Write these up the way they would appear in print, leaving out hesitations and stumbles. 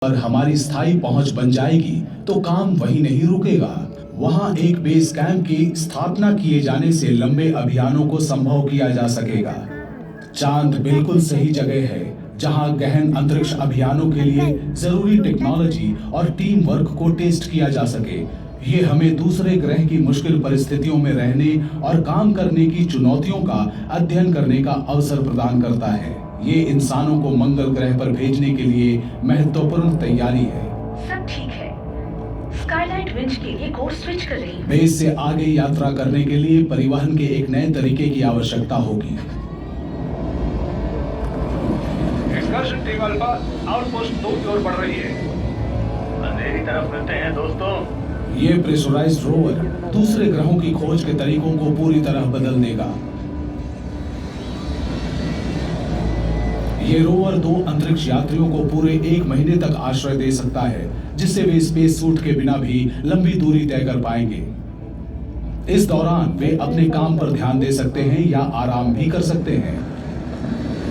पर हमारी स्थायी पहुंच बन जाएगी तो काम वही नहीं रुकेगा। वहां एक बेस कैंप की स्थापना किए जाने से लंबे अभियानों को संभव किया जा सकेगा। चांद बिल्कुल सही जगह है जहां गहन अंतरिक्ष अभियानों के लिए जरूरी टेक्नोलॉजी और टीम वर्क को टेस्ट किया जा सके। ये हमें दूसरे ग्रह की मुश्किल परिस्थितियों में रहने और काम करने की चुनौतियों का अध्ययन करने का अवसर प्रदान करता है। ये इंसानों को मंगल ग्रह पर भेजने के लिए महत्वपूर्ण तैयारी है। सब ठीक है। स्काईलाइट विंच के लिए कोर्स स्विच कर रही हूँ। बेस से आगे यात्रा करने के लिए परिवहन के एक नए तरीके की आवश्यकता होगी। एक्सकर्शन टीम अल्फा आउटपोस्ट 2 की ओर बढ़ रही है। अंधेरी तरफ मिलते हैं दोस्तों। ये प्रेशराइज्ड रोवर दूसरे ग्रहों की खोज के तरीकों को पूरी तरह बदल देगा। ये रोवर 2 अंतरिक्ष यात्रियों को पूरे 1 महीने तक आश्रय दे सकता है, जिससे वे स्पेस सूट के बिना भी लंबी दूरी तय कर पाएंगे। इस दौरान वे अपने काम पर ध्यान दे सकते हैं या आराम भी कर सकते हैं।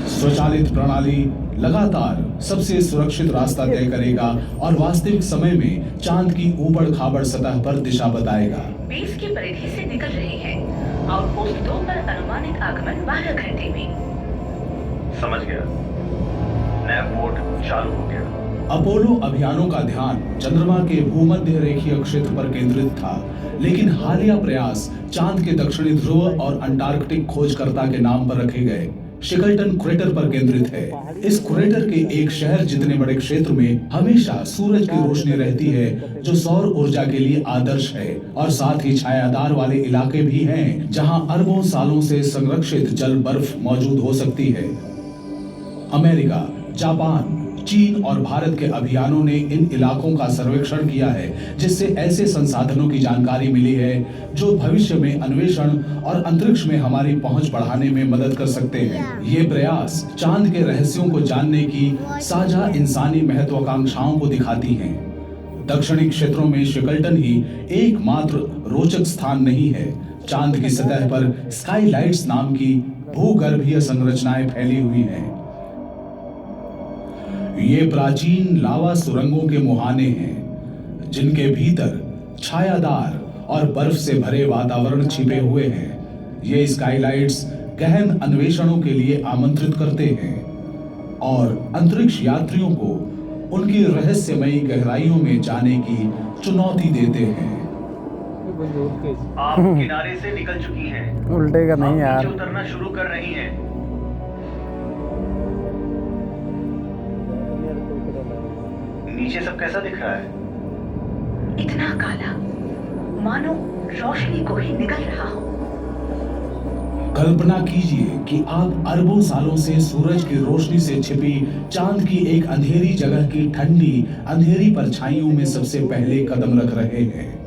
स्वचालित प्रणाली लगातार सबसे सुरक्षित रास्ता तय करेगा और वास्तविक समय में चांद की ऊबड़-खाबड़ सतह पर दिशा बताएगा। बेस की परिधि से निकल रहे हैं। आउटपोस्ट 2 पर अनुमानित आगमन 12 घंटे में। समझ गया। नैव मोड चालू हो गया। अपोलो अभियानों का ध्यान चंद्रमा के भूमध्य रेखीय क्षेत्र पर केंद्रित था, लेकिन हालिया प्रयास चांद के दक्षिणी ध्रुव और अंटार्कटिक खोजकर्ता के नाम पर रखे गए शिकल्टन क्रेटर पर केंद्रित है। इस क्रेटर के एक शहर जितने बड़े क्षेत्र में हमेशा सूरज की रोशनी रहती है, जो सौर ऊर्जा के लिए आदर्श है, और साथ ही छायादार वाले इलाके भी हैं, जहां अरबों सालों से संरक्षित जल बर्फ मौजूद हो सकती है। अमेरिका, जापान, चीन और भारत के अभियानों ने इन इलाकों का सर्वेक्षण किया है, जिससे ऐसे संसाधनों की जानकारी मिली है जो भविष्य में अन्वेषण और अंतरिक्ष में हमारी पहुंच बढ़ाने में मदद कर सकते हैं। ये प्रयास चांद के रहस्यों को जानने की साझा इंसानी महत्वाकांक्षाओं को दिखाती हैं। दक्षिणी क्षेत्रों में शिकल्टन ही एकमात्र रोचक स्थान नहीं है। चांद की सतह पर स्काईलाइट्स नाम की भूगर्भीय संरचनाएं फैली हुई हैं। ये प्राचीन लावा सुरंगों के मुहाने हैं, जिनके भीतर छायादार और बर्फ से भरे वातावरण छिपे हुए हैं। ये स्काईलाइट्स गहन अन्वेषणों के लिए आमंत्रित करते हैं और अंतरिक्ष यात्रियों को उनकी रहस्यमयी गहराइयों में जाने की चुनौती देते हैं। आप किनारे से निकल चुकी हैं। उल्टे का नहीं यार। नीचे उतरना शुरू कर रही हैं। नीचे सब कैसा दिख रहा है? इतना काला, मानो रोशनी को ही निकल रहा हो। कल्पना कीजिए कि आप अरबों सालों से सूरज की रोशनी से छिपी चांद की एक अंधेरी जगह की ठंडी अंधेरी परछाइयों में सबसे पहले कदम रख रहे हैं।